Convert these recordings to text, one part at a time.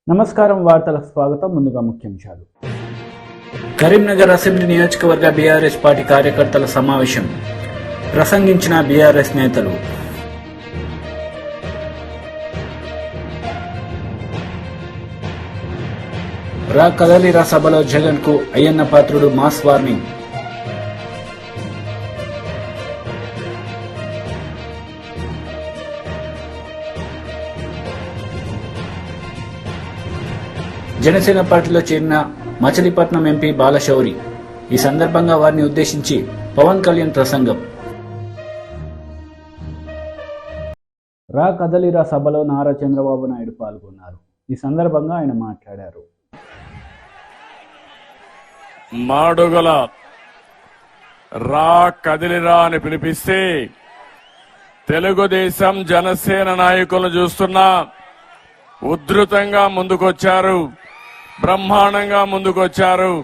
నమస్కారం, వార్తలకు స్వాగతం. ముందుగా ముఖ్యాంశాలు. కరీంనగర్ అసెంబ్లీ నియోజకవర్గ బీఆర్ఎస్ పార్టీ కార్యకర్తల సమావేశం. ప్రసంగించిన బీఆర్ఎస్ నేతలు. రా కదలిరా సభలో జగన్ కు అయ్యన్న పాత్రుడు మాస్ వార్నింగ్. జనసేన పార్టీలో చేరిన మచిలీపట్నం ఎంపీ బాలశౌరి. ఈ సందర్భంగా వారిని ఉద్దేశించి పవన్ కళ్యాణ్ ప్రసంగం. రా కదలిరా సభలో నారా చంద్రబాబు నాయుడు పాల్గొన్నారు. ఈ సందర్భంగా ఆయన మాట్లాడారు. మాడుగుల రా కదిలిరా అని పిలిపిస్తే తెలుగుదేశం జనసేన నాయకులు చూస్తున్నా ఉధృతంగా ముందుకొచ్చారు, బ్రహ్మాండంగా ముందుకొచ్చారు.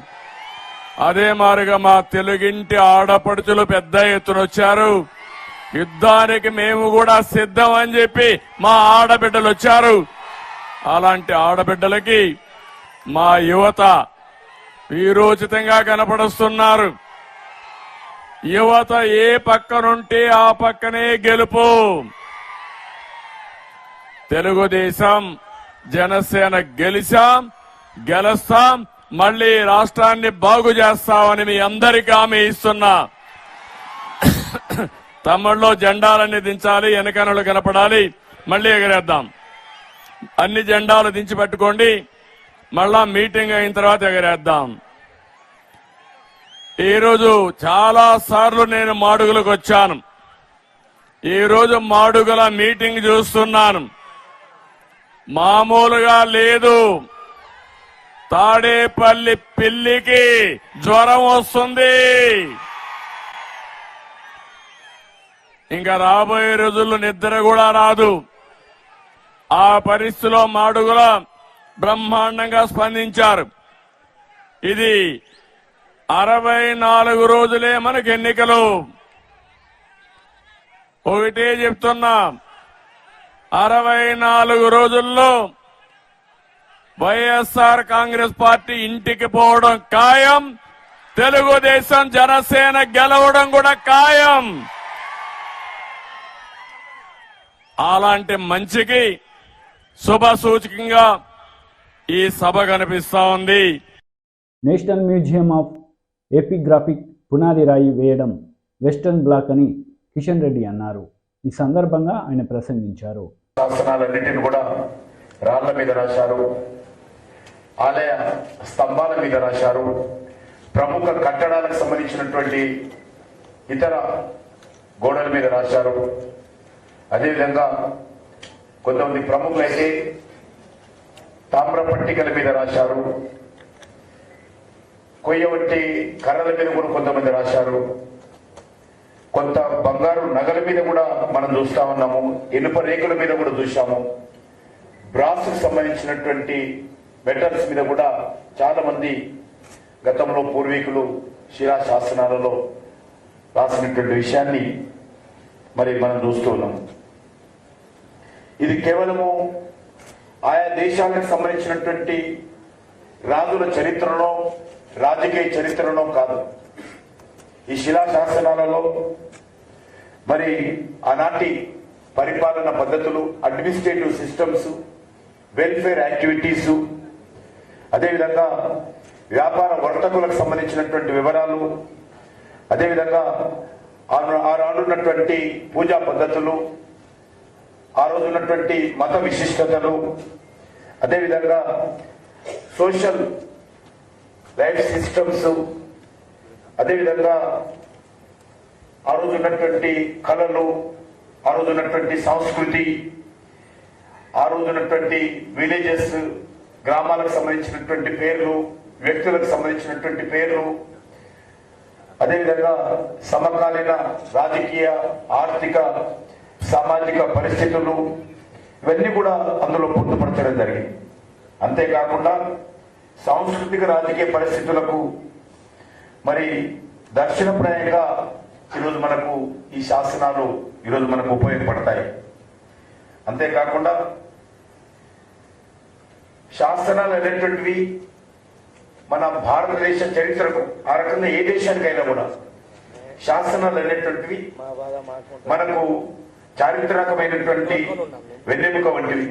అదే మారుగా మా తెలుగింటి ఆడపడుచులు పెద్ద ఎత్తున వచ్చారు. యుద్ధానికి మేము కూడా సిద్ధం అని చెప్పి మా ఆడబిడ్డలు వచ్చారు. అలాంటి ఆడబిడ్డలకి మా యువత వీరోచితంగా కనపడుస్తున్నారు. యువత ఏ పక్కనుంటే ఆ పక్కనే గెలుపు. తెలుగుదేశం జనసేన గెలుస్తాం, మళ్లీ రాష్ట్రాన్ని బాగు చేస్తామని మీ అందరికీ హామీ ఇస్తున్నా. తమ్ముళ్ళు జెండాలన్నీ దించాలి, వెనకనలు కనపడాలి, మళ్లీ ఎగరేద్దాం. అన్ని జెండాలు దించి పెట్టుకోండి, మళ్ళా మీటింగ్ అయిన తర్వాత ఎగరేద్దాం. ఈరోజు చాలా సార్లు నేను మాడుగులకు వచ్చాను. ఈరోజు మాడుగుల మీటింగ్ చూస్తున్నాను. మామూలుగా లేదు. తాడేపల్లి పిల్లికి జ్వరం వస్తుంది. ఇంకా రాబోయే రోజుల్లో నిద్ర కూడా రాదు. ఆ పరిస్థితిలో మాడుగుల బ్రహ్మాండంగా స్పందించారు. ఇది 64 రోజులే మనకు ఎన్నికలు. ఒకటే చెప్తున్నా, 64 రోజుల్లో వైఎస్ఆర్ కాంగ్రెస్ పార్టీ ఇంటికి పోవడం ఖాయం. తెలుగుదేశం జనసేన గెలవడం కూడా ఖాయం. అలాంటి మంచికి శుభ సూచకంగా ఈ సభ కనిపిస్తా ఉంది. నేషనల్ మ్యూజియం ఆఫ్ ఎపిగ్రాఫిక్ పునాది రాయి వేయడం వెస్టర్న్ బ్లాక్ అని కిషన్ రెడ్డి అన్నారు. ఈ సందర్భంగా ఆయన ప్రసంగించారు. శాసనాలన్నింటిని కూడా రాళ్ల మీద రాశారు, ఆలయ స్తంభాల మీద రాశారు, ప్రముఖ కట్టడాలకు సంబంధించినటువంటి ఇతర గోడల మీద రాశారు. అదేవిధంగా కొంతమంది ప్రముఖులైతే తామ్ర పట్టికల మీద రాశారు, కొయ్య వంటి కర్రల మీద కూడా కొంతమంది రాశారు. కొంత బంగారు నగల మీద కూడా మనం చూస్తా ఉన్నాము, ఇనుప రేకుల మీద కూడా చూసాము. బ్రాస్ సంబంధించినటువంటి మెటల్స్ మీద కూడా చాలా మంది గతంలో పూర్వీకులు శిలా శాసనాలలో రాసినటువంటి విషయాన్ని మరి మనం చూస్తూ ఉన్నాం. ఇది కేవలము ఆయా దేశాలకు సంబంధించినటువంటి రాజుల చరిత్రలో, రాజకీయ చరిత్రలో కాదు. ఈ శిలా శాసనాలలో మరి ఆనాటి పరిపాలన పద్ధతులు, అడ్మినిస్ట్రేటివ్ సిస్టమ్స్, వెల్ఫేర్ యాక్టివిటీస్, అదేవిధంగా వ్యాపార వర్తకులకు సంబంధించినటువంటి వివరాలు, అదేవిధంగా ఆనాడున్నటువంటి పూజా పద్ధతులు, ఆ రోజు ఉన్నటువంటి మత విశిష్టతలు, అదేవిధంగా సోషల్ లైఫ్ సిస్టమ్స్, అదేవిధంగా ఆ రోజు ఉన్నటువంటి కళలు, ఆ రోజు ఉన్నటువంటి సంస్కృతి, ఆ రోజు ఉన్నటువంటి విలేజెస్, గ్రామాలకు సంబంధించినటువంటి పేర్లు, వ్యక్తులకు సంబంధించినటువంటి పేర్లు, అదేవిధంగా సమకాలీన రాజకీయ, ఆర్థిక, సామాజిక పరిస్థితులు, ఇవన్నీ కూడా అందులో పొందుపరచడం జరిగింది. అంతేకాకుండా సాంస్కృతిక రాజకీయ పరిస్థితులకు మరి దర్శనప్రాయంగా ఈరోజు మనకు ఈ శాసనాలు ఈరోజు మనకు ఉపయోగపడతాయి. అంతేకాకుండా శాసనాలు అనేటువంటివి మన భారతదేశ చరిత్రకు ఆ రకంగా ఏ దేశానికైనా కూడా శాసనాలు అనేటువంటివి మనకు చారిత్రకమైనటువంటి వెన్నెముక వంటివి.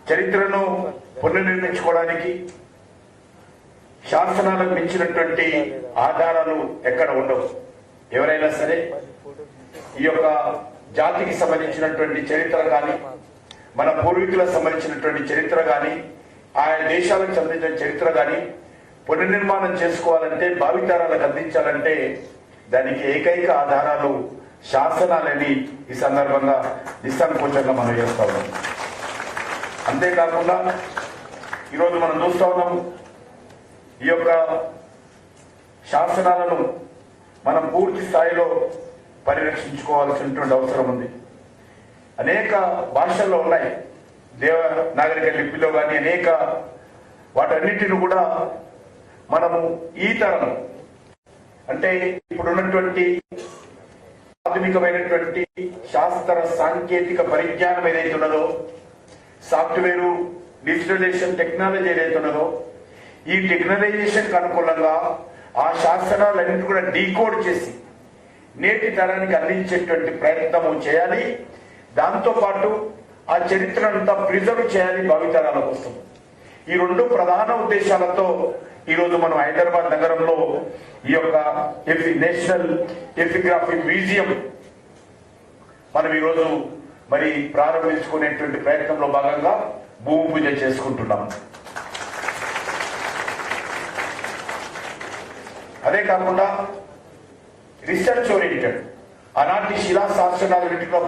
చరిత్రను పునర్నిర్మించుకోవడానికి శాసనాలకు మించినటువంటి ఆధారాలు ఎక్కడ ఉండవు. ఎవరైనా సరే ఈ యొక్క జాతికి సంబంధించినటువంటి చరిత్ర కానీ, మన పూర్వీకులకు సంబంధించినటువంటి చరిత్ర కానీ, ఆయా దేశాలకు సంబంధించిన చరిత్ర కానీ పునర్నిర్మాణం చేసుకోవాలంటే, భావితరాలకు అందించాలంటే దానికి ఏకైక ఆధారాలు శాసనాలని ఈ సందర్భంగా నిస్సంకోచంగా మనం చేస్తా ఉన్నాం. అంతేకాకుండా ఈరోజు మనం చూస్తా ఉన్నాం, ఈ యొక్క శాసనాలను మనం పూర్తి స్థాయిలో పరిరక్షించుకోవాల్సినటువంటి అవసరం ఉంది. అనేక భాషల్లో ఉన్నాయి, దేవనాగరిక లిపిలో కానీ అనేక వాటన్నిటిని కూడా మనము ఈ తరం అంటే ఇప్పుడున్నటువంటి ఆధునికమైనటువంటి శాస్త్ర సాంకేతిక పరిజ్ఞానం ఏదైతే ఉన్నదో, సాఫ్ట్వేరు డిజిటలైజేషన్ టెక్నాలజీ ఏదైతే ఉన్నదో, ఈ టెక్నాలైజేషన్ కు అనుకూలంగా ఆ శాస్త్రాలన్నింటి కూడా డీకోడ్ చేసి నేటి తరానికి అందించేటువంటి ప్రయత్నము చేయాలి. దాంతో పాటు ఆ చరిత్రనంతా ప్రిజర్వ్ చేయాలి భావితరాల కోసం. ఈ రెండు ప్రధాన ఉద్దేశాలతో ఈరోజు మనం హైదరాబాద్ నగరంలో ఈ యొక్క నేషనల్ ఎపిగ్రఫీ మ్యూజియం మనం ఈరోజు మరి ప్రారంభించుకునేటువంటి ప్రయత్నంలో భాగంగా భూమి పూజ చేసుకుంటున్నాం. అదే కాకుండా రీసెర్చ్ ఓరియంటెడ్ ఆనాటి శిలా శాసనాలన్నింటిలో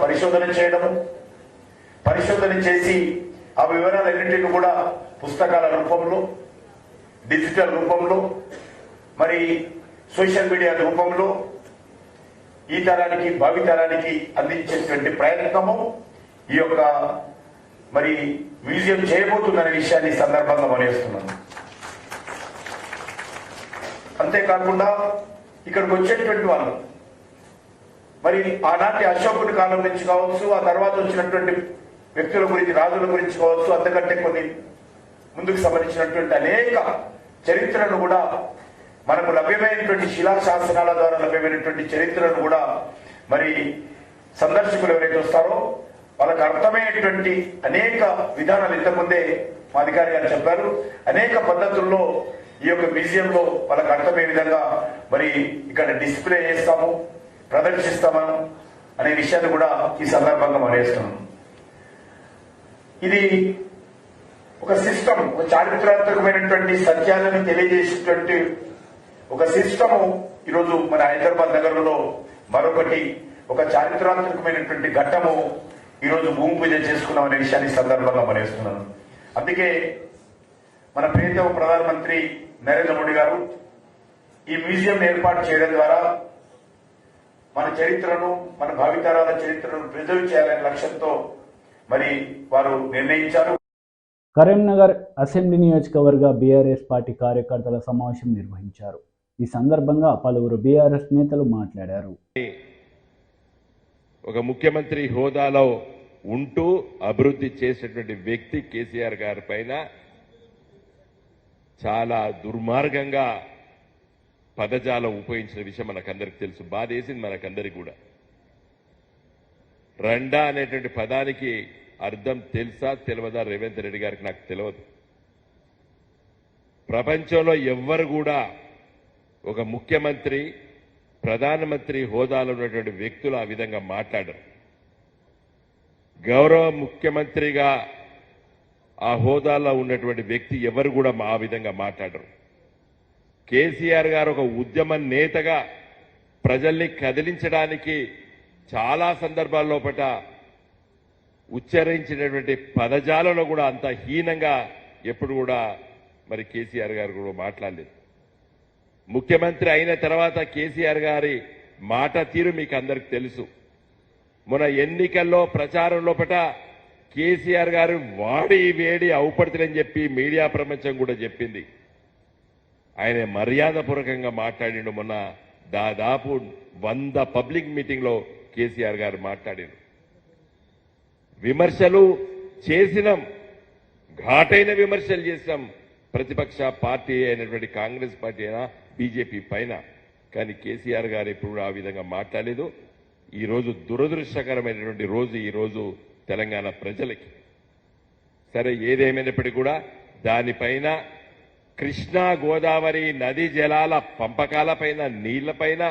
పరిశోధన చేసి ఆ వివరాలన్నింటినీ కూడా పుస్తకాల రూపంలో, డిజిటల్ రూపంలో, మరి సోషల్ మీడియా రూపంలో ఈ తరానికి భావితరానికి అందించేటువంటి ప్రయత్నము ఈ యొక్క మరి మ్యూజియం చేయబోతుందనే విషయాన్ని సందర్భంగా మనవేస్తున్నాను. అంతేకాకుండా ఇక్కడికి వచ్చేటువంటి వాళ్ళు మరి ఆనాటి అశోకుడి కాలం నుంచి కావచ్చు, ఆ తర్వాత వచ్చినటువంటి వ్యక్తుల గురించి, రాజుల గురించి కావచ్చు, అంతకంటే కొన్ని ముందుకు సంబంధించినటువంటి అనేక చరిత్రను కూడా మనకు లభ్యమైనటువంటి శిలాశాసనాల ద్వారా లభ్యమైనటువంటి చరిత్రను కూడా మరి సందర్శకులు ఎవరైతే వస్తారో వాళ్ళకు అర్థమయ్యేటువంటి అనేక విధానాలు ఇంతకుముందే మా అధికారి గారు చెప్పారు. అనేక పద్ధతుల్లో ఈ యొక్క మ్యూజియంలో వాళ్ళకు అర్థమయ్యే విధంగా మరి ఇక్కడ డిస్ప్లే చేస్తాము, ప్రదర్శిస్తాము అనే విషయాన్ని కూడా ఈ సందర్భంగా మనవేస్తున్నాం. ఇది ఒక సిస్టమ్, ఒక చారిత్రాత్మకమైనటువంటి సత్యాలను తెలియజేసేటువంటి ఒక సిస్టము ఈరోజు మన హైదరాబాద్ నగరంలో మరొకటి ఒక చారిత్రాత్మకమైనటువంటి ఘట్టము ఈరోజు భూమి పూజ చేసుకున్నాం అనే విషయాన్ని సందర్భంగా మనవేస్తున్నాను. అందుకే మన ప్రియతమ ప్రధానమంత్రి నరేంద్ర మోడీ గారు ఈ మ్యూజియం ఏర్పాటు చేయడం ద్వారా మన చరిత్రను, మన భావితరాల చరిత్రను ప్రిజర్వ్ చేయాలనే లక్ష్యంతో మరి వారు నిర్ణయించారు. కరీంనగర్ అసెంబ్లీ నియోజకవర్గ బీఆర్ఎస్ పార్టీ కార్యకర్తల సమావేశం నిర్వహించారు. ఈ సందర్భంగా పలువురు బీఆర్ఎస్ నేతలు మాట్లాడారు. ఒక ముఖ్యమంత్రి హోదాలో ఉంటూ అభివృద్ధి చేసేటువంటి వ్యక్తి కేసీఆర్ గారి పైన చాలా దుర్మార్గంగా పదజాలం ఉపయోగించిన విషయం మనకందరికి తెలుసు. బాధేసింది మనకందరికి కూడా. రండా అనేటువంటి పదానికి అర్థం తెలుసా తెలియదా రేవంత్ రెడ్డి గారికి నాకు తెలియదు. ప్రపంచంలో ఎవ్వరు కూడా ఒక ముఖ్యమంత్రి, ప్రధానమంత్రి హోదాలో ఉన్నటువంటి వ్యక్తులు ఆ విధంగా మాట్లాడరు. గౌరవ ముఖ్యమంత్రిగా ఆ హోదాలో ఉన్నటువంటి వ్యక్తి ఎవరు కూడా ఆ విధంగా మాట్లాడరు. కేసీఆర్ గారు ఒక ఉద్యమ నేతగా ప్రజల్ని కదిలించడానికి చాలా సందర్భాల్లోపట ఉచ్చరించినటువంటి పదజాలలో కూడా అంత హీనంగా ఎప్పుడు కూడా మరి కేసీఆర్ గారు కూడా మాట్లాడలేదు. ముఖ్యమంత్రి అయిన తర్వాత కేసీఆర్ గారి మాట తీరు మీకు అందరికి తెలుసు. మన ఎన్నికల్లో ప్రచారం లోపట కేసీఆర్ గారు వాడి వేడి అవుపడుతుందని చెప్పి మీడియా ప్రపంచం కూడా చెప్పింది. ఆయన మర్యాదపూర్వకంగా మాట్లాడిండు. మొన్న దాదాపు 100 పబ్లిక్ మీటింగ్ లో కేసీఆర్ గారు మాట్లాడారు. విమర్శలు చేసినాం, ఘాటైన విమర్శలు చేశాం ప్రతిపక్ష పార్టీ అయినటువంటి కాంగ్రెస్ పార్టీ అయినా బీజేపీ పైన. కానీ కేసీఆర్ గారు ఎప్పుడు ఆ విధంగా మాట్లాడలేదు. ఈ రోజు దురదృష్టకరమైనటువంటి రోజు ఈ రోజు తెలంగాణ ప్రజలకి. సరే, ఏదేమైనప్పటికీ కూడా దానిపైన కృష్ణా గోదావరి నదీ జలాల పంపకాలపైన, నీళ్లపైన,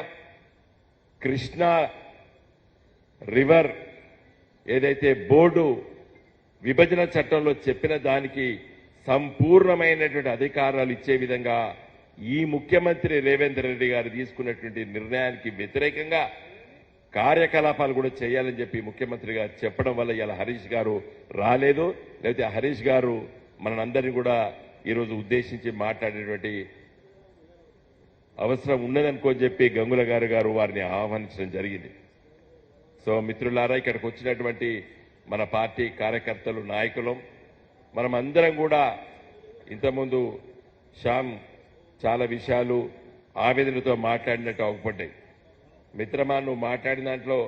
కృష్ణా రివర్ ఏదైతే బోర్డు విభజన చట్టంలో చెప్పిన దానికి సంపూర్ణమైనటువంటి అధికారాలు ఇచ్చే విధంగా ఈ ముఖ్యమంత్రి రేవంత్ రెడ్డి గారు తీసుకున్నటువంటి నిర్ణయానికి వ్యతిరేకంగా కార్యకలాపాలు కూడా చేయాలని చెప్పి ముఖ్యమంత్రి గారు చెప్పడం వల్ల ఇలా హరీష్ గారు రాలేదు. లేకపోతే హరీష్ గారు మనందరినీ కూడా ఈరోజు ఉద్దేశించి మాట్లాడేటువంటి అవసరం ఉన్నదనుకోని చెప్పి గంగుల గారు వారిని ఆహ్వానించడం జరిగింది. సో మిత్రులారా, ఇక్కడికి వచ్చినటువంటి మన పార్టీ కార్యకర్తలు, నాయకులు, మనం అందరం కూడా ఇంతకుముందు శ్యామ్ చాలా విషయాలు ఆవేదనతో మాట్లాడినట్టు అవపడ్డాయి. మిత్రమా, నువ్వు మాట్లాడిన దాంట్లో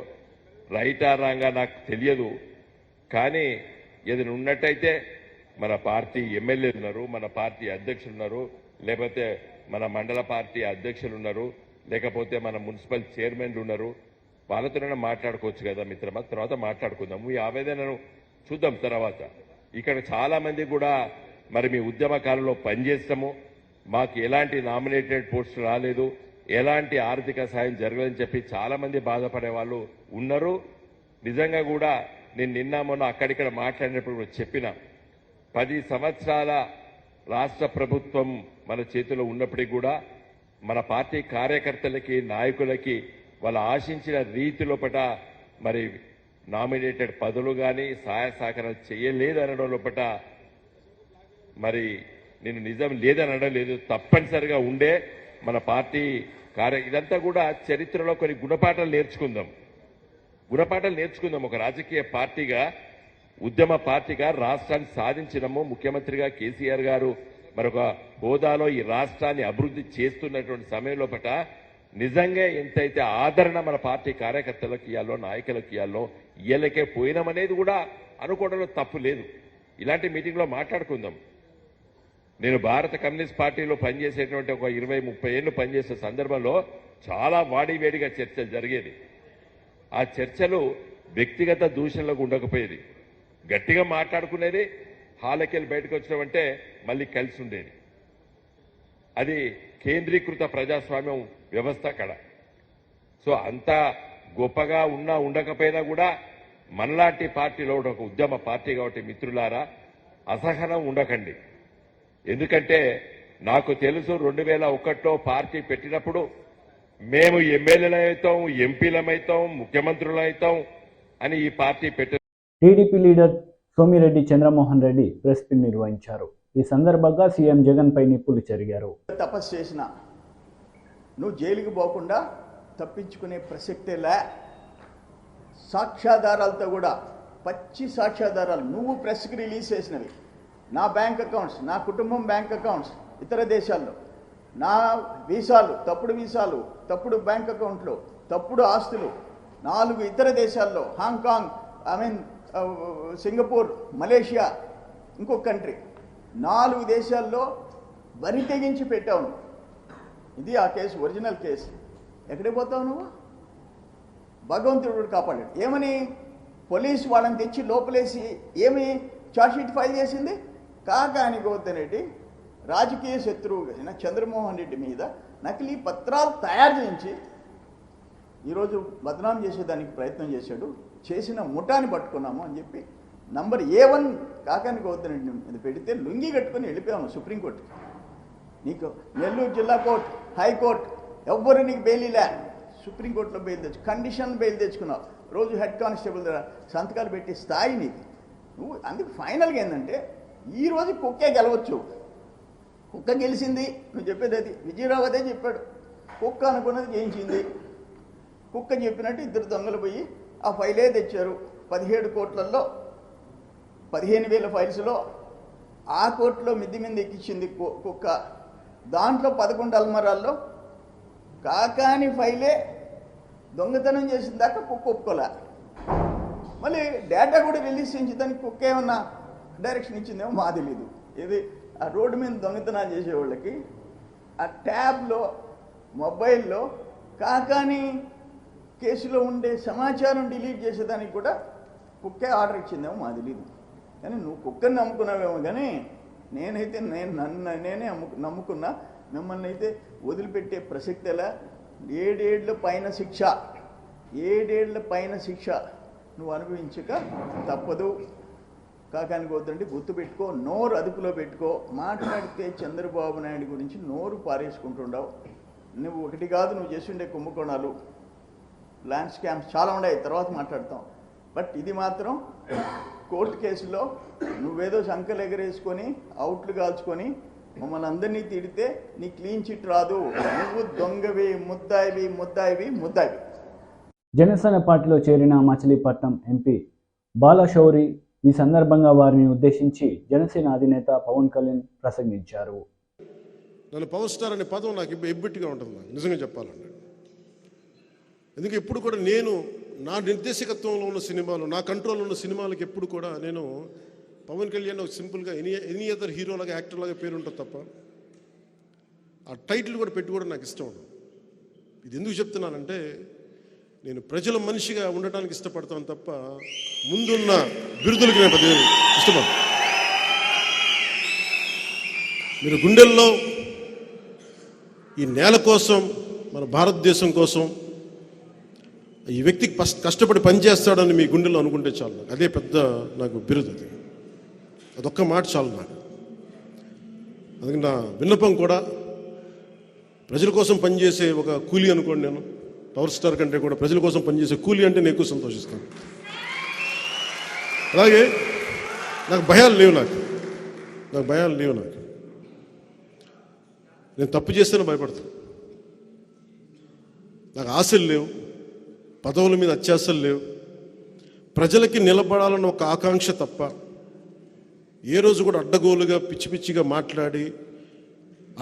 రైటా రాంగా నాకు తెలియదు, కానీ ఏదైనా ఉన్నట్టయితే మన పార్టీ ఎమ్మెల్యేలు ఉన్నారు, మన పార్టీ అధ్యక్షులు ఉన్నారు, లేకపోతే మన మండల పార్టీ అధ్యక్షులు ఉన్నారు, లేకపోతే మన మున్సిపల్ చైర్మన్లు ఉన్నారు, వాళ్ళతోనే మాట్లాడుకోవచ్చు కదా మిత్రమా. తర్వాత మాట్లాడుకుందాం, ఈ ఆవేదనను చూద్దాం తర్వాత. ఇక్కడ చాలా మంది కూడా మరి మీ ఉద్యమ కాలంలో పనిచేస్తాము, మాకు ఎలాంటి నామినేటెడ్ పోస్టులు రాలేదు, ఎలాంటి ఆర్థిక సాయం జరగలేదని చెప్పి చాలా మంది బాధపడే వాళ్ళు ఉన్నారు. నిజంగా కూడా నేను నిన్న మొన్న అక్కడిక్కడ మాట్లాడినప్పుడు కూడా చెప్పిన 10 సంవత్సరాల రాష్ట్ర ప్రభుత్వం మన చేతిలో ఉన్నప్పటికీ కూడా మన పార్టీ కార్యకర్తలకి, నాయకులకి వాళ్ళు ఆశించిన రీతిలోపట మరి నామినేటెడ్ పదవులు కానీ సహాయ సహకారాలు చేయలేదనడం లోపట మరి నేను నిజం లేదనడం లేదు, తప్పనిసరిగా ఉండే మన పార్టీ ఇదంతా కూడా చరిత్రలో కొన్ని గుణపాఠాలు నేర్చుకుందాం. ఒక రాజకీయ పార్టీగా, ఉద్యమ పార్టీగా రాష్ట్రాన్ని సాధించినము. ముఖ్యమంత్రిగా కేసీఆర్ గారు మరొక హోదాలో ఈ రాష్ట్రాన్ని అభివృద్ధి చేస్తున్నటువంటి సమయంలో పట నిజంగా ఎంతైతే ఆదరణ మన పార్టీ కార్యకర్తలకు ఇవ్వాలో, నాయకులకు ఇవ్వాలో ఇయ్యలకే పోయినామనేది కూడా అనుకోవడంలో తప్పు లేదు. ఇలాంటి మీటింగ్లో మాట్లాడుకుందాం. నేను భారత కమ్యూనిస్ట్ పార్టీలో పనిచేసేటువంటి ఒక 20-30 ఏళ్లు పనిచేసే సందర్భంలో చాలా వాడివేడిగా చర్చలు జరిగేది. ఆ చర్చలు వ్యక్తిగత దూషణలకు ఉండకపోయేది, గట్టిగా మాట్లాడుకునేది. హాలకెళ్ళి బయటకు వచ్చినామంటే మళ్ళీ కలిసి ఉండేది. అది కేంద్రీకృత ప్రజాస్వామ్యం వ్యవస్థ కడ. సో అంత గొప్పగా ఉన్నా ఉండకపోయినా కూడా మనలాంటి పార్టీలో ఒక ఉద్యమ పార్టీ కాబట్టి మిత్రులారా, అసహనం ఉండకండి. ఎందుకంటే నాకు తెలుసు 2001లో పార్టీ పెట్టినప్పుడు మేము ఎమ్మెల్యేలమవుతాం, ఎంపీలమవుతాం, ముఖ్యమంత్రులమవుతాం అని ఈ party TDP leader Somireddy Chandramohan Reddy press meet నిర్వహించారు. ఈ సందర్భంగా సీఎం జగన్ పై నిప్పులు చెరిగారు. తపస్సు చేసిన నువ్వు జైలుకి పోకుండా తప్పించుకునే ప్రసక్తేలా. సాక్ష్యాధారాలతో కూడా, పచ్చి సాక్ష్యాధారాలు నువ్వు ప్రెస్కి రిలీజ్ చేసినవి, నా బ్యాంక్ అకౌంట్స్, నా కుటుంబం బ్యాంక్ అకౌంట్స్ ఇతర దేశాల్లో, నా వీసాలు, తప్పుడు వీసాలు, తప్పుడు బ్యాంక్ అకౌంట్లు, తప్పుడు ఆస్తులు 4 ఇతర దేశాల్లో, హాంకాంగ్, సింగపూర్, మలేషియా, ఇంకొక కంట్రీ, 4 దేశాల్లో బరి తెగించి పెట్టావు. ఇది ఆ కేసు, ఒరిజినల్ కేసు. ఎక్కడికి పోతావు నువ్వు? భగవంతుడు కాపాడాడు. ఏమని పోలీసు వాళ్ళని తెచ్చి లోపలేసి ఏమి ఛార్జ్షీట్ ఫైల్ చేసింది? కాకాని గోవర్ధన్ రెడ్డి రాజకీయ శత్రువు అయిన చంద్రమోహన్ రెడ్డి మీద నకిలీ పత్రాలు తయారు చేయించి ఈరోజు బదనాం చేసేదానికి ప్రయత్నం చేశాడు. చేసిన ముఠాని పట్టుకున్నాము అని చెప్పి నంబర్ A1 కాకాని గోవర్ధన్ రెడ్డి మీద పెడితే లుంగి కట్టుకుని వెళ్ళిపోయాము సుప్రీంకోర్టుకి. నీకు నెల్లూరు జిల్లా కోర్టు, హైకోర్టు ఎవ్వరు నీకు బెయిలీలే. సుప్రీంకోర్టులో బెయిల్ కండిషన్ బెయిల్ తెచ్చుకున్నావు. రోజు హెడ్ కానిస్టేబుల్ దగ్గర సంతకాలు పెట్టి స్థాయి నీకు. నువ్వు అందుకు ఫైనల్గా ఏంటంటే ఈరోజు కుక్కే గెలవచ్చు. కుక్క గెలిచింది, నువ్వు చెప్పేది అది. విజయరావు అదే చెప్పాడు, కుక్క అనుకున్నది చేయించింది. కుక్క చెప్పినట్టు 2 దొంగలు పోయి ఆ ఫైలే తెచ్చారు. 17 కోట్లలో 15,000 ఫైల్స్లో ఆ కోర్టులో మిద్ది మీద ఎక్కించింది కుక్క. దాంట్లో 11 అల్మరాల్లో కాకాని ఫైలే దొంగతనం చేసిన దాకా కుక్క ఒప్పుకోలే. మళ్ళీ డేటా కూడా రిలీజ్ చేయించి దానికి కుక్క ఏమన్నా డైరెక్షన్ ఇచ్చిందేమో మా తెలీదు. ఇది ఆ రోడ్డు మీద దొంగతనాలు చేసేవాళ్ళకి ఆ ట్యాబ్లో మొబైల్లో కాకాని కేసులో ఉండే సమాచారం డిలీట్ చేసేదానికి కూడా కుక్కే ఆర్డర్ ఇచ్చిందేమో మా తెలీదు. కానీ నువ్వు కుక్కని నమ్ముకున్నావేమో, కానీ నేనైతే నేనే నమ్ముకున్నా. మిమ్మల్ని అయితే వదిలిపెట్టే ప్రసక్తి ఎలా. 7 ఏళ్ల పైన శిక్ష, 7 ఏళ్ల పైన శిక్ష నువ్వు అనుభవించక తప్పదు. కాకానికి వద్దండి, గుర్తుపెట్టుకో, నోరు అదుపులో పెట్టుకో. మాట్లాడితే చంద్రబాబు నాయుడు గురించి నోరు పారేసుకుంటుండవు. నువ్వు ఒకటి కాదు, నువ్వు చేసిండే కుంభకోణాలు, ల్యాండ్ స్కామ్స్ చాలా ఉన్నాయి, తర్వాత మాట్లాడతాం. బట్ ఇది మాత్రం కోర్టు కేసులో నువ్వేదో సంకలు ఎగరేసుకొని అవుట్లు కాల్చుకొని మమ్మల్ని అందరినీ తిడితే నీ క్లీన్ చిట్ రాదు. నువ్వు దొంగవి, ముద్దాయివి. జనసేన పార్టీలో చేరిన మచిలీపట్నం ఎంపీ బాలశౌరి ఈ సందర్భంగా వారిని ఉద్దేశించి జనసేన అధినేత పవన్ కళ్యాణ్ ప్రసంగించారు. నన్ను పవర్ స్టార్ అనే పదం నాకు ఎబ్బెట్టిగా ఉంటుంది, నాకు నిజంగా చెప్పాలంటే. ఎందుకంటే ఎప్పుడు కూడా నేను నా నిర్దేశకత్వంలో ఉన్న సినిమాలు, నా కంట్రోల్లో ఉన్న సినిమాలకు ఎప్పుడు కూడా నేను పవన్ కళ్యాణ్ ఒక సింపుల్గా ఎనీ అదర్ హీరోలాగా యాక్టర్లాగా పేరు ఉంటుంది తప్ప ఆ టైటిల్ కూడా పెట్టుకోవడం నాకు ఇష్టం ఉండదు. ఇది ఎందుకు చెప్తున్నానంటే నేను ప్రజల మనిషిగా ఉండటానికి ఇష్టపడతాను తప్ప ముందున్న బిరుదులకి నేను పెద్ద ఇష్టపడతాను. మీరు గుండెల్లో ఈ నేల కోసం, మన భారతదేశం కోసం ఈ వ్యక్తి కష్టపడి పనిచేస్తాడని మీ గుండెల్లో అనుకుంటే చాలు. నాకు అదే పెద్ద నాకు బిరుదు. అదొక్క మాట చాలు నాకు. అందుకని నా విన్నపం కూడా ప్రజల కోసం పనిచేసే ఒక కూలీ అనుకోండి. నేను పవర్ స్టార్ కంటే కూడా ప్రజల కోసం పనిచేసే కూలీ అంటే నేను ఎక్కువ సంతోషిస్తాను. అలాగే నాకు భయాలు లేవు. నేను తప్పు చేస్తేనే భయపడతాను. నాకు ఆశలు లేవు, పదవుల మీద అత్యాశలు లేవు. ప్రజలకి నిలబడాలన్న ఒక ఆకాంక్ష తప్ప ఏ రోజు కూడా అడ్డగోలుగా పిచ్చిగా మాట్లాడి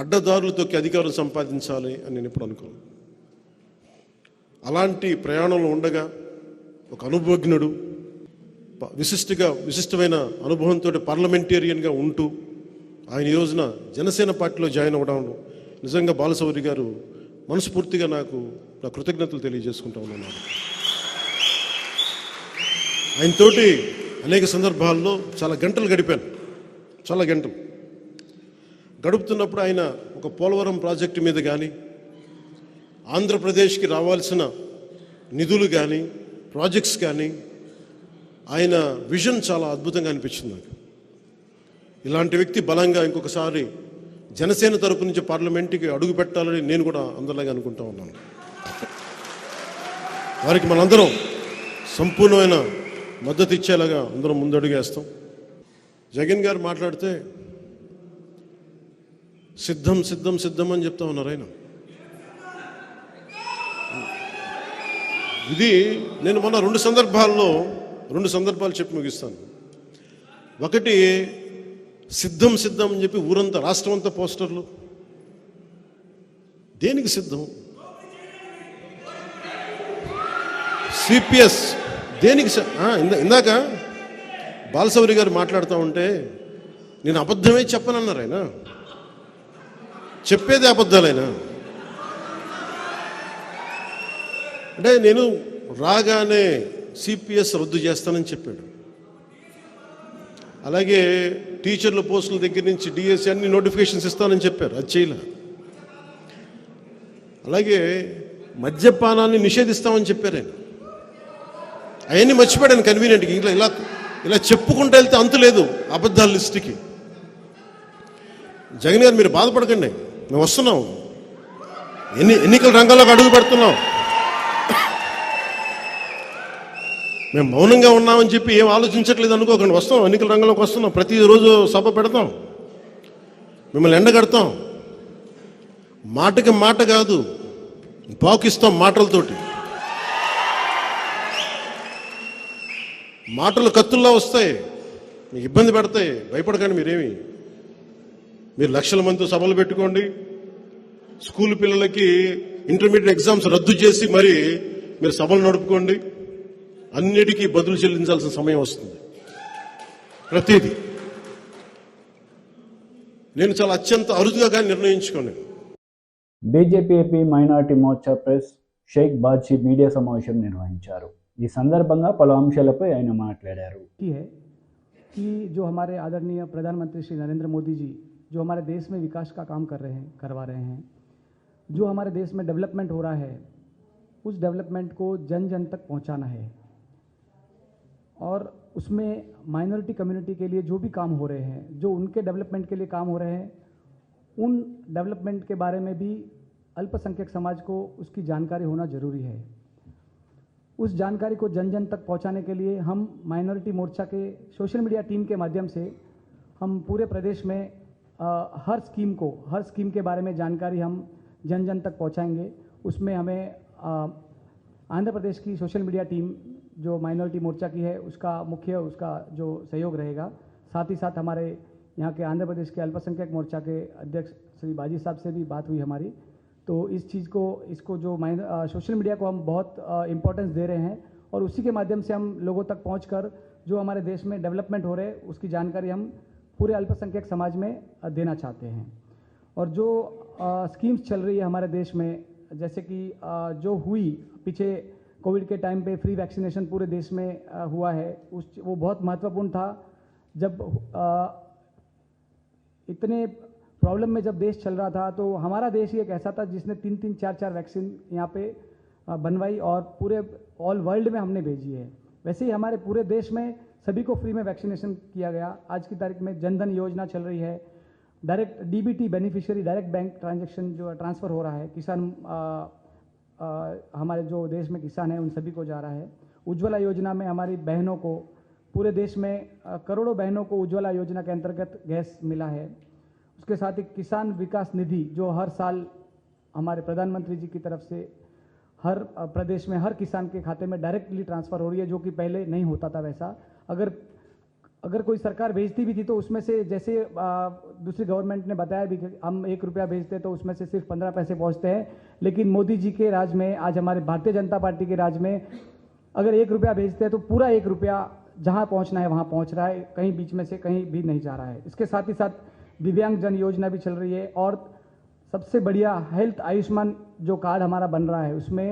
అడ్డదారులతోకి అధికారం సంపాదించాలి అని నేను ఇప్పుడు అనుకోను. అలాంటి ప్రయాణంలో ఉండగా ఒక అనుభవజ్ఞుడు, విశిష్టమైన అనుభవంతో పార్లమెంటేరియన్గా ఉంటూ ఆయన ఈ రోజున జనసేన పార్టీలో జాయిన్ అవ్వడం నిజంగా బాలశౌరి గారు మనస్ఫూర్తిగా నాకు నా కృతజ్ఞతలు తెలియజేసుకుంటా ఉన్నాను. ఆయనతోటి అనేక సందర్భాల్లో చాలా గంటలు గడిపాను. గడుపుతున్నప్పుడు ఆయన ఒక పోలవరం ప్రాజెక్టు మీద కానీ, ఆంధ్రప్రదేశ్కి రావాల్సిన నిధులు కానీ, ప్రాజెక్ట్స్ కానీ, ఆయన విజన్ చాలా అద్భుతంగా అనిపించింది నాకు. ఇలాంటి వ్యక్తి బలంగా ఇంకొకసారి జనసేన తరపు నుంచి పార్లమెంట్కి అడుగు పెట్టాలని నేను కూడా అందరిలాగా అనుకుంటా ఉన్నాను. వారికి మనందరం సంపూర్ణమైన మద్దతు ఇచ్చేలాగా అందరం ముందడుగేస్తాం. జగన్ గారు మాట్లాడితే సిద్ధం అని చెప్తా ఉన్నారు ఆయన. ఇది నేను మొన్న రెండు సందర్భాలు చెప్పి ముగిస్తాను. ఒకటి, సిద్ధం అని చెప్పి ఊరంతా, రాష్ట్రం అంతా పోస్టర్లు. దేనికి సిద్ధం? సిపిఎస్ దేనికి? ఇందాక బాలశౌరి గారు మాట్లాడుతూ ఉంటే నేను అబద్ధమే చెప్పనన్నారు ఆయన. చెప్పేది అబద్ధాలైనా అంటే నేను రాగానే సిపిఎస్ రద్దు చేస్తానని చెప్పాడు. అలాగే టీచర్ల పోస్టుల దగ్గర నుంచి డిఎస్సి అన్ని నోటిఫికేషన్స్ ఇస్తానని చెప్పారు, అది చేయలే. అలాగే మద్యపానాన్ని నిషేధిస్తామని చెప్పారు ఆయన. అవన్నీ మర్చిపోయాను కన్వీనియంట్గా. ఇలా చెప్పుకుంటూ వెళ్తే అంతు లేదు అబద్ధాల లిస్టుకి. జగన్ గారు మీరు బాధపడకండి, మేము వస్తున్నాం, ఎన్నికల రంగంలోకి అడుగు పెడుతున్నాం. మేము మౌనంగా ఉన్నామని చెప్పి ఏం ఆలోచించట్లేదు అనుకోకండి. వస్తాం, ఎన్నికల రంగంలోకి వస్తున్నాం. ప్రతిరోజు సభ పెడతాం, మిమ్మల్ని ఎండగడతాం. మాటకి మాట కాదు, పాకిస్తాం మాటలతోటి. మాటలు కత్తుల్లా వస్తాయి, మీకు ఇబ్బంది పెడతాయి. భయపడకండి మీరు లక్షల మందితో సభలు పెట్టుకోండి. స్కూల్ పిల్లలకి ఇంటర్మీడియట్ ఎగ్జామ్స్ రద్దు చేసి మరి మీరు సభలు నడుపుకోండి. అన్నిటికీ బదులు చెల్లించాల్సిన సమయం వస్తుంది. ప్రతిదీ నేను చాలా అత్యంత అరుదుగా కానీ నిర్ణయించుకోను. BJP AP minority Morcha press Sheikh Badshi media సమావేశం నిర్వహించారు. ఈ సందర్భంగా పలు అంశాలపై ఆయన మాట్లాడారు. कि जो हमारे आदरणीय प्रधानमंत्री श्री नरेंद्र मोदी जी जो हमारे देश में विकास का काम करवा रहे हैं, जो हमारे देश में डेवलपमेंट हो रहा है, उस डेवलपमेंट को जन जन तक पहुंचाना है और उसमें माइनॉरिटी कम्युनिटी के लिए जो भी काम हो रहे हैं, जो उनके डेवलपमेंट के लिए काम हो रहे हैं, उन डेवलपमेंट के बारे में भी अल्पसंख्यक समाज को उसकी जानकारी होना जरूरी है। उस जानकारी को जन जन तक पहुंचाने के लिए हम माइनॉरिटी मोर्चा के सोशल मीडिया टीम के माध्यम से हम पूरे प्रदेश में हर स्कीम के बारे में जानकारी हम जन जन तक पहुंचाएंगे। उसमें हमें आंध्र प्रदेश की सोशल मीडिया टीम जो माइनॉरिटी मोर्चा की है उसका जो सहयोग रहेगा। साथ ही साथ हमारे यहाँ के आंध्र प्रदेश के अल्पसंख्यक मोर्चा के अध्यक्ष श्री बाजी साहब से भी बात हुई हमारी, तो इस चीज़ को इसको जो सोशल मीडिया को हम बहुत इम्पोर्टेंस दे रहे हैं और उसी के माध्यम से हम लोगों तक पहुंचकर जो हमारे देश में डेवलपमेंट हो रहे हैं उसकी जानकारी हम पूरे अल्पसंख्यक समाज में देना चाहते हैं। और जो स्कीम्स चल रही है हमारे देश में, जैसे कि जो हुई पीछे कोविड के टाइम पे फ्री वैक्सीनेशन पूरे देश में हुआ है, वो बहुत महत्वपूर्ण था। जब इतने प्रॉब्लम में जब देश चल रहा था तो हमारा देश ही एक ऐसा था जिसने 3-3, 4-4 वैक्सीन यहाँ पे बनवाई और पूरे ऑल वर्ल्ड में हमने भेजी है। वैसे ही हमारे पूरे देश में सभी को फ्री में वैक्सीनेशन किया गया। आज की तारीख में जनधन योजना चल रही है, direct DBT beneficiary direct bank transaction जो ट्रांसफ़र हो रहा है, किसान हमारे जो देश में किसान हैं उन सभी को जा रहा है। उज्ज्वला योजना में हमारी बहनों को पूरे देश में करोड़ों बहनों को उज्ज्वला योजना के अंतर्गत गैस मिला है। उसके साथ ही किसान विकास निधि जो हर साल हमारे प्रधानमंत्री जी की तरफ से हर प्रदेश में हर किसान के खाते में डायरेक्टली ट्रांसफ़र हो रही है, जो कि पहले नहीं होता था। वैसा अगर कोई सरकार भेजती भी थी तो उसमें से जैसे दूसरी गवर्नमेंट ने बताया भी कि हम 1 रुपया भेजते हैं तो उसमें से सिर्फ 15 पैसे पहुंचते हैं, लेकिन मोदी जी के राज में, आज हमारे भारतीय जनता पार्टी के राज में अगर 1 रुपया भेजते हैं तो पूरा 1 रुपया जहाँ पहुँचना है वहाँ पहुँच रहा है, कहीं बीच में से कहीं भी नहीं जा रहा है। इसके साथ ही साथ दिव्यांग जन योजना भी चल रही है और सबसे बढ़िया हेल्थ आयुष्मान जो कार्ड हमारा बन रहा है, उसमें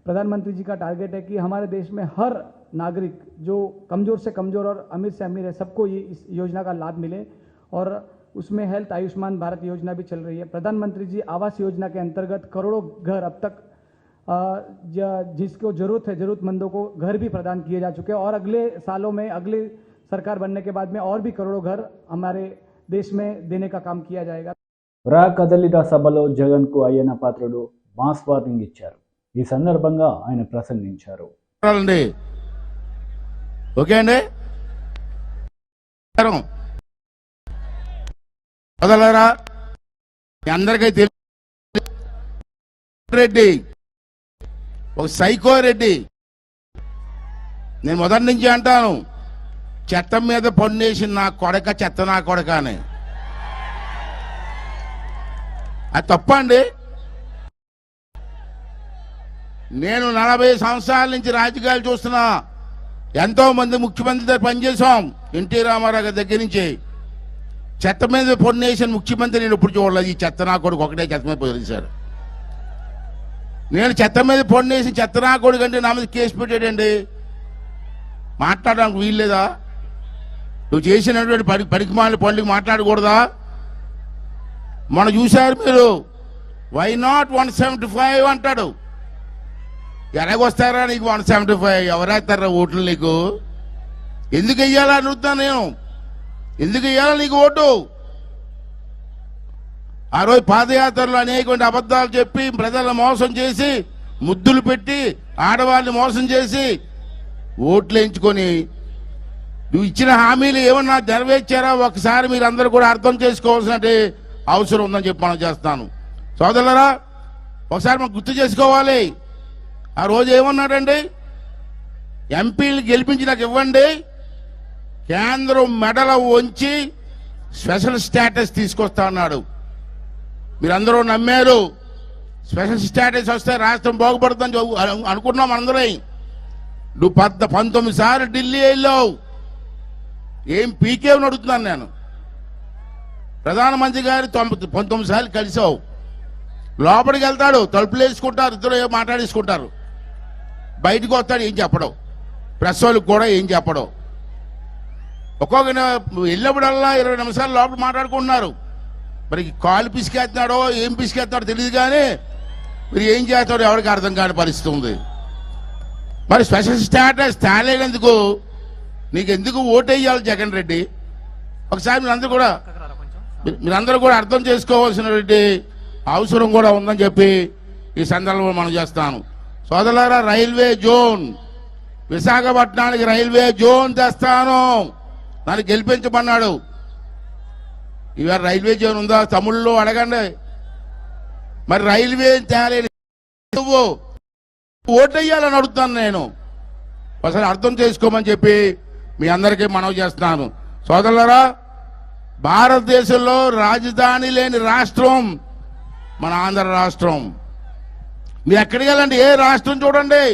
प्रधानमंत्री जी का टारगेट है कि हमारे देश में हर नागरिक जो कमज़ोर से कमज़ोर और अमीर से अमीर है सबको ये इस योजना का लाभ मिले और उसमें हेल्थ आयुष्मान भारत योजना भी चल रही है। प्रधानमंत्री जी आवास योजना के अंतर्गत करोड़ों घर अब तक जिसको ज़रूरत है ज़रूरतमंदों को घर भी प्रदान किए जा चुके हैं और अगले सालों में अगले सरकार बनने के बाद में और भी करोड़ों घर हमारे देश में देने का काम किया जाएगा। రా కదలిరా సభలో జగన్కు అయ్యన్న పాత్రుడు మాస్ వార్నింగ్ ఇచ్చారు. ఈ సందర్భంగా ఆయన ప్రసంగించారు. ఓకే అండి, కదలరా అందరికీ తెలుసు రెడ్డి ఒక సైకో రెడ్డి. నేను మొదటి నుంచి అంటాను, చెత్త మీద పన్నేసి నా కొడక చెత్త నా కొడక అని. అది తప్పండి. నేను 40 సంవత్సరాల నుంచి రాజకీయాలు చూస్తున్నా, ఎంతో మంది ముఖ్యమంత్రి దగ్గర పనిచేసాం, ఎన్టీ రామారావు గారి దగ్గర నుంచి. చెత్త మీద పన్నేసిన ముఖ్యమంత్రి నేను ఇప్పుడు చూడలేదు. ఈ చెత్త నా కొడుకు ఒకటే చెత్త మీద పోలీసారు. నేను చెత్త మీద పన్నేసి చెత్త నా కొడుకు అంటే నా మీద కేసు పెట్టాడండి. మాట్లాడడానికి వీల్లేదా? నువ్వు చేసినటువంటి పరికమాల పనులకు మాట్లాడకూడదా? మనం చూశారు మీరు, వై నాట్ 175 అంటాడు. ఎలాగొస్తారా నీకు 175? ఎవరేస్తారా ఓట్లు నీకు? ఎందుకు వెయ్యాలా అడుగుతాను నేను, ఎందుకు వెయ్యాలా నీకు ఓటు? ఆ రోజు పాదయాత్రలో అనేకమైన అబద్ధాలు చెప్పి ప్రజలను మోసం చేసి, ముద్దులు పెట్టి ఆడవాళ్ళని మోసం చేసి ఓట్లు ఎంచుకొని నువ్వు ఇచ్చిన హామీలు ఏమన్నా నెరవేర్చారా ఒకసారి మీరు అందరూ కూడా అర్థం చేసుకోవాల్సిన అవసరం ఉందని చెప్పి మనం చేస్తాను. సోదరులారా, ఒకసారి మనం గుర్తు చేసుకోవాలి. ఆ రోజు ఏమన్నాడండి? ఎంపీలు గెలిపించి నాకు ఇవ్వండి, కేంద్రం మెడల వంచి స్పెషల్ స్టేటస్ తీసుకొస్తా అన్నాడు. మీరందరూ నమ్మారు. స్పెషల్ స్టేటస్ వస్తే రాష్ట్రం బాగుపడుతుందని అనుకున్నాం అందరం. నువ్వు 19 సార్లు ఢిల్లీ వెళ్ళావు, ఏం పీకేవని అడుగుతున్నాను నేను. ప్రధానమంత్రి గారి 19 సార్లు కలిసావు. లోపలికి వెళ్తాడు, తలుపులు వేసుకుంటారు, ఇద్దరు మాట్లాడేసుకుంటారు. బయటకు వస్తాడు, ఏం చెప్పడం. ప్రెస్ వాళ్ళకి కూడా ఏం చెప్పడం. ఒక్కొక్క వెళ్ళినప్పుడల్లా 20 నిమిషాలు లోపల మాట్లాడుకుంటున్నారు. మరి కాలు పిసికేస్తున్నాడో ఏం పిసికేస్తున్నాడో తెలియదు, కానీ మరి ఏం చేస్తాడో ఎవరికి అర్థం కాని పరిస్థితి ఉంది. మరి స్పెషల్ స్టాటస్ తేలేనందుకు నీకెందుకు ఓటేయాలి జగన్ రెడ్డి? ఒకసారి మీరందరూ కూడా అర్థం చేసుకోవాల్సినటువంటి అవసరం కూడా ఉందని చెప్పి ఈ సందర్భంలో మనం చేస్తాను. సోదరులారా, రైల్వే జోన్, విశాఖపట్నానికి రైల్వే జోన్ తెస్తాను, దాన్ని గెలిపించమన్నాడు. ఇవాళ రైల్వే జోన్ ఉందా తమిళ్లో అడగండి. మరి రైల్వే తేలేని నువ్వు ఓటేయాలని అడుగుతాను నేను. ఒకసారి అర్థం చేసుకోమని చెప్పి మీ అందరికీ మనవి చేస్తున్నాను. సోదరులారా, భారతదేశంలో రాజధాని లేని రాష్ట్రం మన ఆంధ్ర రాష్ట్రం. మీరు ఎక్కడికి వెళ్ళండి, ఏ రాష్ట్రం చూడండి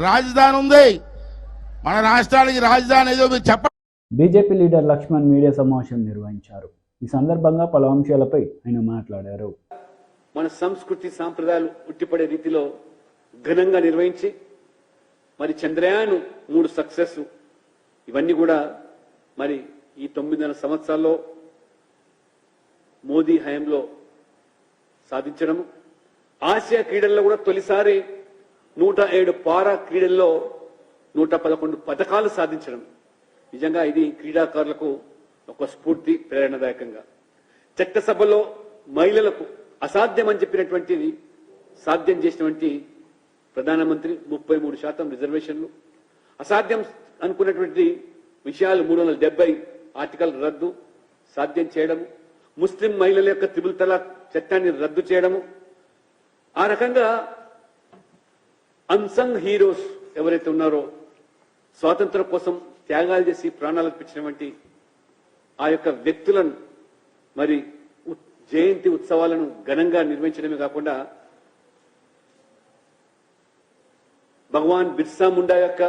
రాజధాని ఉంది. మన రాష్ట్రానికి రాజధాని ఏదో మీరు చెప్పండి. బీజేపీ లీడర్ లక్ష్మణ్ మీడియా సమావేశం నిర్వహించారు. ఈ సందర్భంగా పలు అంశాలపై ఆయన మాట్లాడారు. మన సంస్కృతి సాంప్రదాయాలు ఉట్టిపడే రీతిలో ఘనంగా నిర్వహించి మరి చంద్రయాన్ 3 సక్సెస్, ఇవన్నీ కూడా మరి ఈ 9.5 సంవత్సరాల్లో మోదీ హయాంలో సాధించడము. ఆసియా క్రీడల్లో కూడా తొలిసారి 107 పారా క్రీడల్లో 111 పథకాలు సాధించడం. నిజంగా ఇది క్రీడాకారులకు ఒక స్ఫూర్తి, ప్రేరణాదాయకంగా. చట్టసభలో మహిళలకు అసాధ్యం అని చెప్పినటువంటిది సాధ్యం చేసినటువంటి ప్రధానమంత్రి. 33% రిజర్వేషన్లు, అసాధ్యం అనుకున్నటువంటి విషయాలు 370 ఆర్టికల్ రద్దు సాధ్యం చేయడము, ముస్లిం మహిళల యొక్క త్రిపుల్ తలాక్ చట్టాన్ని రద్దు చేయడము. ఆ రకంగా అన్సంగ్ హీరోస్ ఎవరైతే ఉన్నారో, స్వాతంత్రం కోసం త్యాగాలు చేసి ప్రాణాలు అర్పించినటువంటి ఆ యొక్క వ్యక్తులను మరి జయంతి ఉత్సవాలను ఘనంగా నిర్వహించడమే కాకుండా భగవాన్ బిర్సా ముండా యొక్క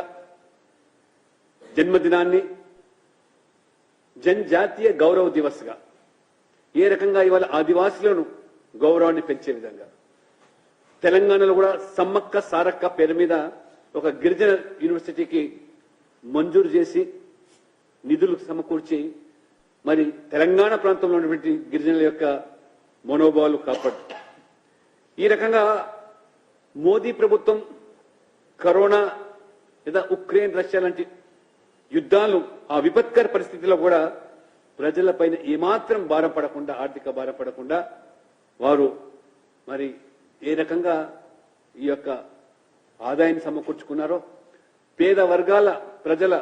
జన్మదినాన్ని జనజాతీయ గౌరవ దివస్ గా, ఏ రకంగా ఇవాళ ఆదివాసులను గౌరవాన్ని పెంచే విధంగా తెలంగాణలో కూడా సమ్మక్క సారక్క పేరు మీద ఒక గిరిజన యూనివర్సిటీకి మంజూరు చేసి నిధులు సమకూర్చి మరి తెలంగాణ ప్రాంతంలో ఉన్నటువంటి గిరిజనుల యొక్క మనోభావాలు కాపాడు. ఈ రకంగా మోదీ ప్రభుత్వం కరోనా లేదా ఉక్రెయిన్ రష్యా లాంటి యుద్ధాలు, ఆ విపత్కర పరిస్థితిలో కూడా ప్రజలపైన ఏమాత్రం భారం పడకుండా, ఆర్థిక భారం పడకుండా వారు మరి ఏ రకంగా ఈ యొక్క ఆదాయాన్ని సమకూర్చుకున్నారో, పేద వర్గాల ప్రజల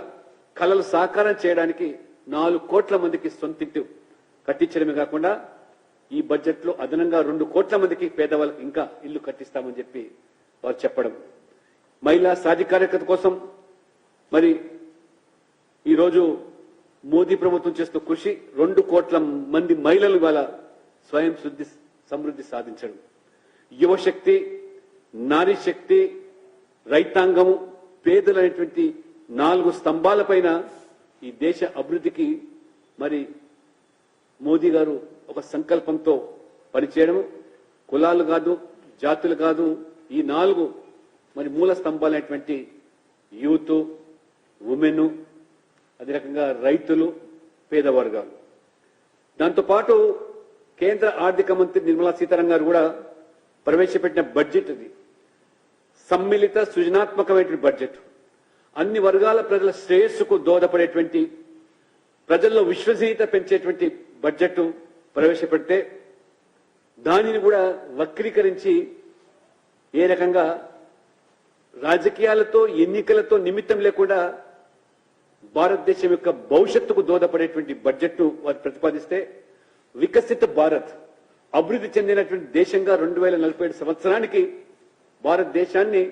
కళలు సాకారం చేయడానికి 4 కోట్ల మందికి సొంతింటి కట్టించడమే కాకుండా ఈ బడ్జెట్ లో అదనంగా 2 కోట్ల మందికి పేదవాళ్ళకి ఇంకా ఇల్లు కట్టిస్తామని చెప్పి వారు చెప్పడం. మహిళా సాధికారికత కోసం మరి ఈరోజు మోదీ ప్రభుత్వం చేస్తున్న కృషి, 2 కోట్ల మంది మహిళలు ఇవాళ స్వయం సమృద్ధి సాధించడం. యువశక్తి, నారీ శక్తి, రైతాంగము, పేదలు అనేటువంటి 4 స్తంభాల పైన ఈ దేశ అభివృద్ధికి మరి మోదీ గారు ఒక సంకల్పంతో పనిచేయడము. కులాలు కాదు, జాతులు కాదు, ఈ 4 మరి మూల స్తంభాలైనటువంటి యూత్, ఉమెన్, అదే రకంగా రైతులు, పేద వర్గాలు. దాంతోపాటు కేంద్ర ఆర్థిక మంత్రి నిర్మలా సీతారామన్ గారు కూడా ప్రవేశపెట్టిన బడ్జెట్ ఇది సమ్మిళిత సృజనాత్మకమైనటువంటి బడ్జెట్. అన్ని వర్గాల ప్రజల శ్రేయస్సుకు దోహదపడేటువంటి, ప్రజల్లో విశ్వసనీయత పెంచేటువంటి బడ్జెట్ ప్రవేశపెడితే దానిని కూడా వక్రీకరించి ఏ రకంగా రాజకీయాలతో, ఎన్నికలతో నిమిత్తం లేకుండా భారతదేశం యొక్క భవిష్యత్తుకు దోహదపడేటువంటి బడ్జెట్ వారు ప్రతిపాదిస్తే, వికసిత భారత్, అభివృద్ధి చెందినటువంటి దేశంగా 2047 సంవత్సరానికి భారతదేశాన్ని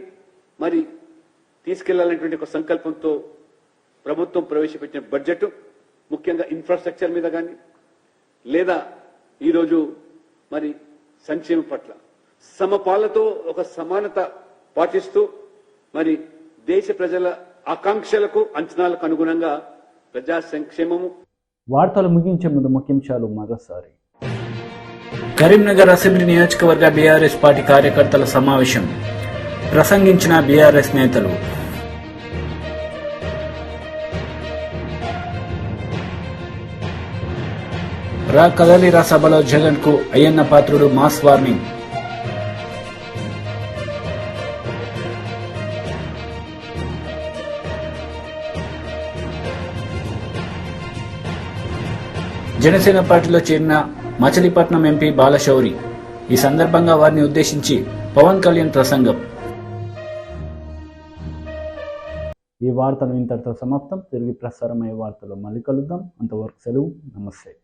మరి తీసుకెళ్లాలనేటువంటి ఒక సంకల్పంతో ప్రభుత్వం ప్రవేశపెట్టిన బడ్జెట్, ముఖ్యంగా ఇన్ఫ్రాస్ట్రక్చర్ మీద కానీ లేదా ఈరోజు మరి సంక్షేమం పట్ల సమపాలతో ఒక సమానత పాటిస్తూ మరి దేశ ప్రజల ఆకాంక్షలకు, అంచనాలకు అనుగుణంగా ప్రజా సంక్షేమము. వార్తలు ముగించే ముందు ముఖ్యాంశాలు మరోసారి. కరీంనగర్ అసెంబ్లీ నియోజకవర్గ బీఆర్ఎస్ పార్టీ కార్యకర్తల సమావేశం. ప్రసంగించిన బీఆర్ఎస్ నేతలు. కదలిరా సభలో జగన్ కు అయ్యన్న పాత్రుడు మాస్ వార్నింగ్. జనసేన పార్టీలో చేరిన మచిలీపట్నం ఎంపీ బాలశౌరి. ఈ సందర్భంగా వారిని ఉద్దేశించి పవన్ కళ్యాణ్ ప్రసంగం. ఈ వార్తలు ఇంతటితో సమాప్తం. తిరిగి ప్రసారమయ్యే వార్తలో మళ్ళీ కలుద్దాం. అంతవరకు సెలవు. నమస్తే.